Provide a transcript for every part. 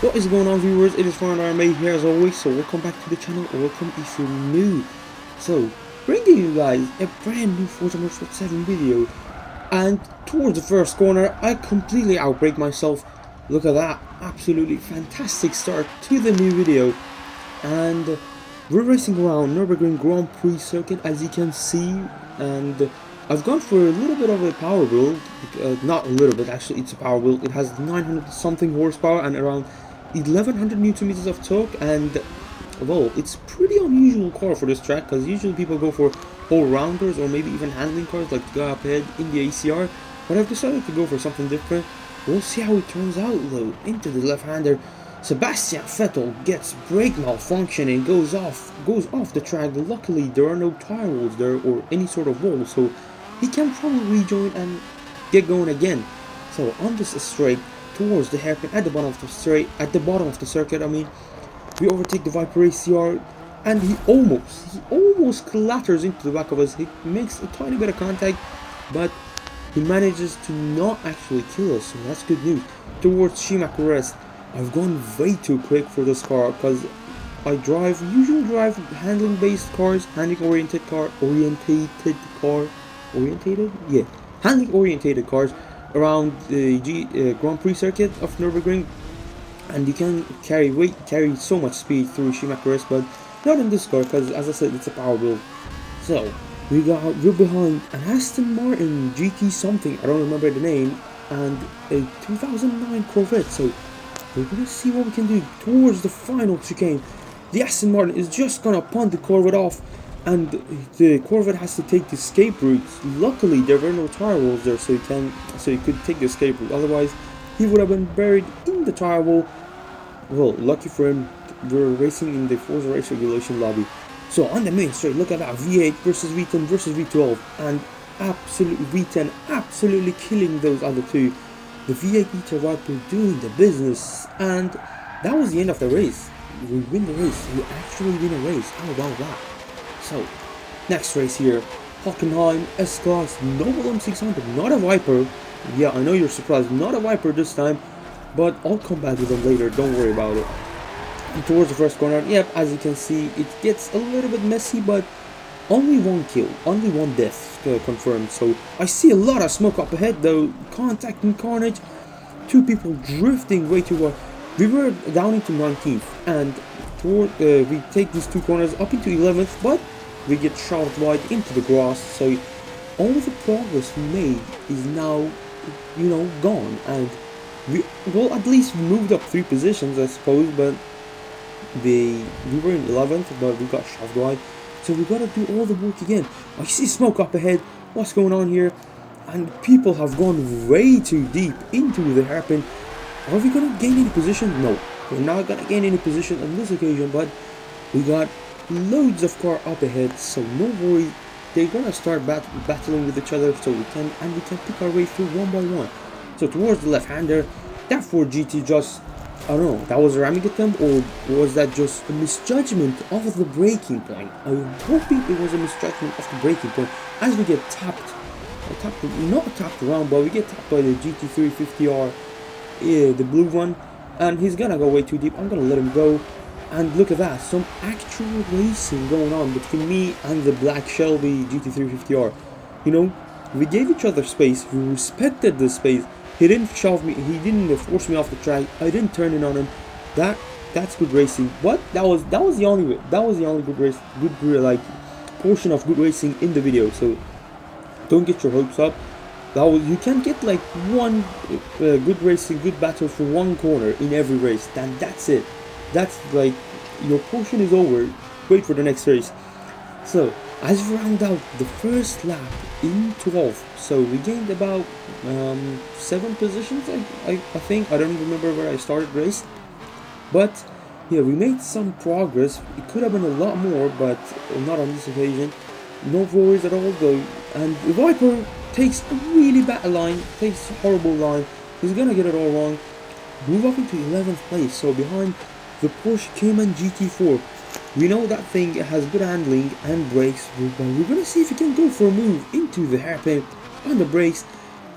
What is going on, viewers? It is Forza here as always, so welcome back to the channel, or welcome if you're new. So, bringing you guys a brand new Forza Motorsport 7 video, and towards the first corner, I completely outbrake myself. Look at that, absolutely fantastic start to the new video. And we're racing around Nürburgring Grand Prix circuit, as you can see, and I've gone for a little bit of a power build, not a little bit, actually it's a power build. It has 900 something horsepower and around 1100 newton meters of torque, and well, it's pretty unusual car for this track, because usually people go for all-rounders or maybe even handling cars like the guy up ahead in the ACR, but I've decided to go for something different. We'll see how it turns out though. Into the left-hander, Sebastian Vettel gets brake malfunction and goes off the track. Luckily there are no tire walls there or any sort of wall, so he can probably rejoin and get going again. So on this straight towards the hairpin at the bottom of the circuit, we overtake the Viper ACR, and he almost clatters into the back of us. He makes a tiny bit of contact, but he manages to not actually kill us, so that's good news. Towards Schumacher rest, I've gone way too quick for this car, because I usually drive handling based cars, handling oriented cars around the Grand Prix circuit of Nürburgring, and you can carry so much speed through Schumacher rest, but not in this car, because as I said, it's a power build. So we're behind an Aston Martin GT something, I don't remember the name, and a 2009 Corvette. So we're gonna see what we can do towards the final chicane. The Aston Martin is just gonna punt the Corvette off, and the Corvette has to take the escape route. Luckily there were no tire walls there, so he could take the escape route. Otherwise he would have been buried in the tire wall. Well, lucky for him, we're racing in the Forza race regulation lobby. So on the main straight, look at that, V8 versus V10 versus V12, and V10 absolutely killing those other two. The V8 Eater Viper doing the business, and that was the end of the race. We win the race. We actually win a race. How about that? So, next race here, Hockenheim S-Class Noble M600, not a Viper. Yeah, I know you're surprised, not a Viper this time, but I'll come back with them later, don't worry about it. And towards the first corner, yep, as you can see, it gets a little bit messy, but only one kill, only one death confirmed. So I see a lot of smoke up ahead though, contact and carnage, two people drifting way too far. We were down into 19th, and we take these two corners up into 11th, but we get shoved wide into the grass, so all the progress we made is now, gone, and we at least moved up 3 positions, I suppose, but we were in 11th, but we got shoved wide, so we gotta do all the work again. I see smoke up ahead, what's going on here? And people have gone way too deep into the hairpin. Are we gonna gain any position? No, we're not gonna gain any position on this occasion, but we got loads of car up ahead, so no worry. They're gonna start battling with each other, so we can pick our way through one by one. So towards the left-hander, that Ford GT just, I don't know, that was a ramming attempt, or was that just a misjudgment of the braking point? I'm hoping it was a misjudgment of the braking point, as we get not tapped around, but we get tapped by the GT350R, the blue one, and he's gonna go way too deep. I'm gonna let him go. And look at that, some actual racing going on between me and the black Shelby GT350R. We gave each other space, we respected the space. He didn't shove me, he didn't force me off the track, I didn't turn in on him. That's good racing. But that was the only good portion of good racing in the video. So don't get your hopes up. You can get like one good racing, good battle for one corner in every race, and that's it. That's like, your portion is over. Wait for the next race. So as we round out the first lap in 12th, so we gained about 7 positions, I think. I don't remember where I started race, but yeah, we made some progress. It could have been a lot more, but not on this occasion. No worries at all though. And the Viper takes a really bad line, takes a horrible line. He's gonna get it all wrong. Move up into 11th place, so behind the Porsche Cayman GT4. We know that thing has good handling and brakes, but we're gonna see if we can go for a move into the hairpin on the brakes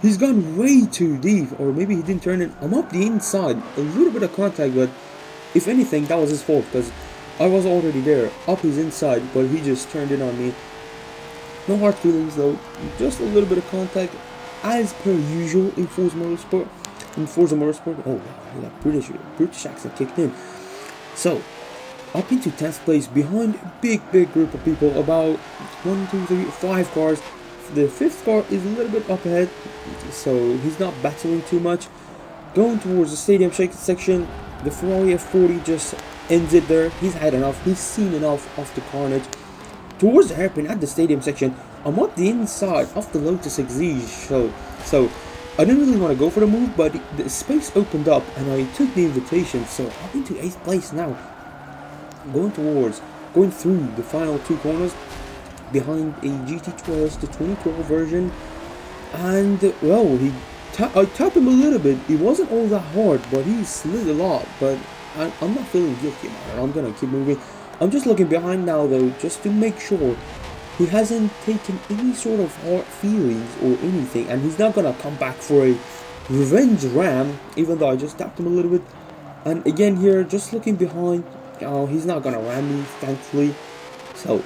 He's gone way too deep, or maybe he didn't turn it. I'm up the inside, a little bit of contact, but if anything, that was his fault because I was already there, up his inside, but he just turned it on me. No hard feelings though, just a little bit of contact, as per usual in Forza Motorsport. Oh wow, that British accent kicked in. So, up into 10th place behind a big group of people, about 1, 2, 3, 5 cars. The 5th car is a little bit up ahead, so he's not battling too much. Going towards the stadium section, the Ferrari F40 just ends it there. He's had enough, he's seen enough of the carnage. Towards the hairpin at the stadium section, I'm up the inside of the Lotus Exige, so I didn't really want to go for the move, but the space opened up and I took the invitation, so I'm into 8th place now. Going through the final 2 corners behind a GT12, the 2012 version, and well, I tapped him a little bit. It wasn't all that hard, but he slid a lot, but I'm not feeling guilty about it. I'm gonna keep moving. I'm just looking behind now though, just to make sure he hasn't taken any sort of hard feelings or anything, and he's not gonna come back for a revenge ram, even though I just tapped him a little bit. And again here, just looking behind, he's not gonna ram me, thankfully. So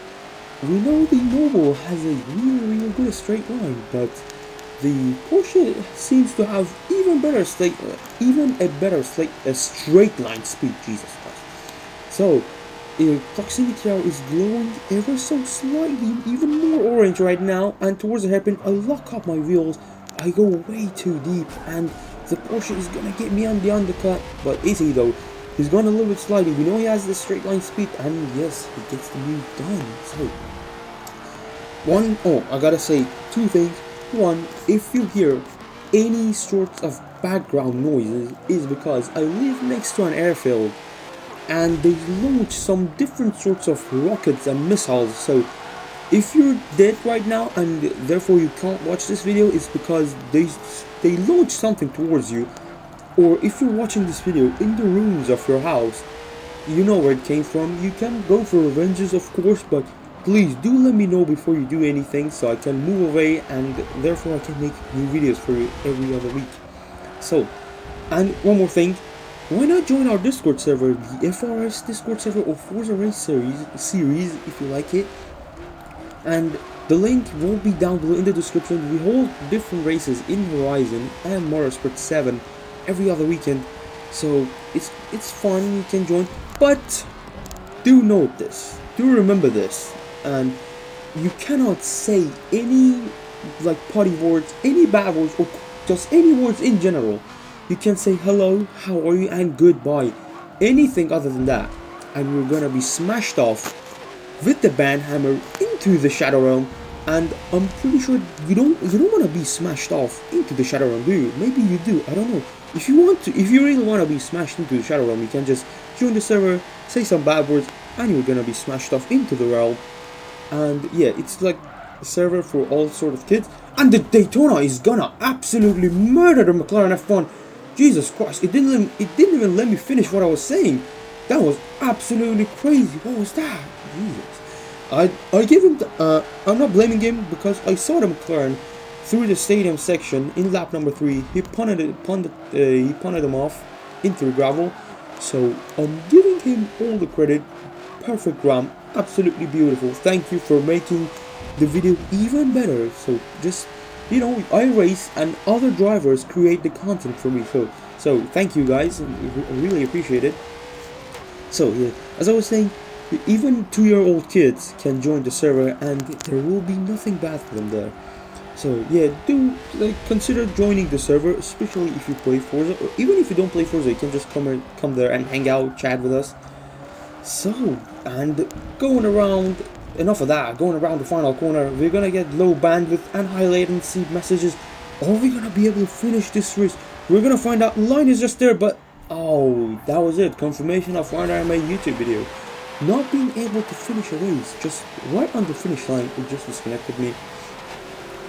we know the Noble has a really good straight line, but the Porsche seems to have even a straight line speed. Jesus Christ! So proximity hour is glowing ever so slightly, even more orange right now, and towards the hairpin I lock up my wheels. I go way too deep, and the Porsche is gonna get me on the undercut. But is he though? He's gone a little bit slightly. We know he has the straight line speed, and yes, he gets the move done. So I gotta say 2 things. 1, if you hear any sorts of background noises, is because I live next to an airfield and they launch some different sorts of rockets and missiles. So if you're dead right now and therefore you can't watch this video, it's because they launch something towards you. Or if you're watching this video in the ruins of your house, you know where it came from. You can go for revenges, of course, but please do let me know before you do anything so I can move away, and therefore I can make new videos for you every other week. So, and one more thing, why not join our Discord server, the FRS Discord server, or Forza Race series if you like it. And the link will be down below in the description. We hold different races in Horizon and Motorsport 7 every other weekend, so it's fun. You can join, but do note this, do remember this, and you cannot say any like potty words, any bad words, or just any words in general. You can say hello, how are you, and goodbye. Anything other than that, and you're gonna be smashed off with the band hammer into the Shadow Realm. And I'm pretty sure you don't want to be smashed off into the Shadow Realm, do you? Maybe you do, I don't know. If you really want to be smashed into the Shadow Realm, you can just join the server, say some bad words, and you're gonna be smashed off into the realm. And yeah, it's like a server for all sort of kids. And the Daytona is gonna absolutely murder the McLaren F1. Jesus Christ, it didn't even let me finish what I was saying. That was absolutely crazy. What was that? Jesus. I give him I'm not blaming him, because I saw the McLaren through the stadium section in lap number 3. He punted him off into the gravel. So I'm giving him all the credit. Perfect ram, absolutely beautiful. Thank you for making the video even better. So just, you know, I race and other drivers create the content for me. So thank you guys, I really appreciate it. So yeah, as I was saying, even 2-year-old kids can join the server, and there will be nothing bad for them there. So yeah, do consider joining the server, especially if you play Forza, or even if you don't play Forza, you can just come there and hang out, chat with us. So, and going around, enough of that, going around the final corner, we're gonna get low bandwidth and high latency messages. Are we gonna be able to finish this race? We're gonna find out. Line is just there, but oh, that was it. Confirmation of when I made a YouTube video. Not being able to finish a race, just right on the finish line, it just disconnected me.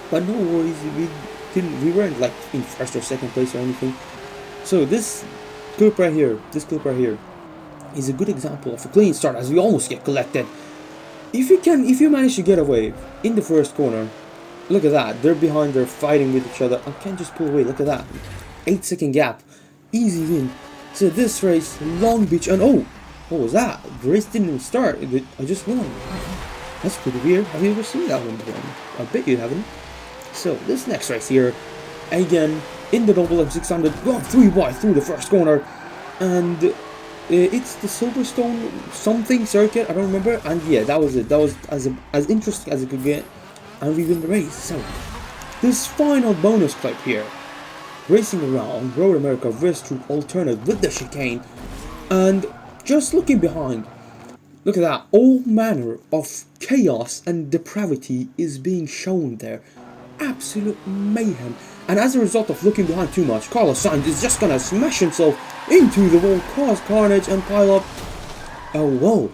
But no worries, we weren't like in first or second place or anything. So this clip right here is a good example of a clean start, as we almost get collected. If you manage to get away in the first corner, Look at that. They're behind. They're fighting with each other. I can't just pull away. Look at that. 8-second gap. Easy win. So this race, Long Beach, and oh, what was that? The race didn't even start. I just won. That's pretty weird. Have you ever seen that one before? I bet you haven't. So this next race here, again in the double M600, going 3 wide through the first corner, and it's the Silverstone something circuit. I don't remember. And yeah, that was it. That was as interesting as it could get, and we win the race. So this final bonus clip here, racing around Road America West Route Alternate with the chicane, and just looking behind. Look at that, all manner of chaos and depravity is being shown there. Absolute mayhem. And as a result of looking behind too much, Carlos Sainz is just gonna smash himself into the wall, cause carnage, and pile up. Oh, whoa.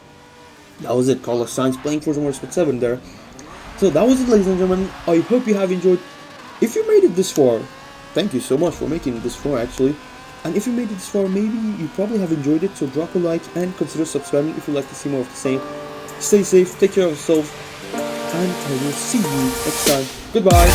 That was it, Carlos Sainz playing Forza Motorsport 7 there. So that was it, ladies and gentlemen. I hope you have enjoyed. If you made it this far, thank you so much for making it this far, actually. And if you made it this far, maybe you probably have enjoyed it, so drop a like and consider subscribing if you'd like to see more of the same. Stay safe, take care of yourself, and I will see you next time. Goodbye!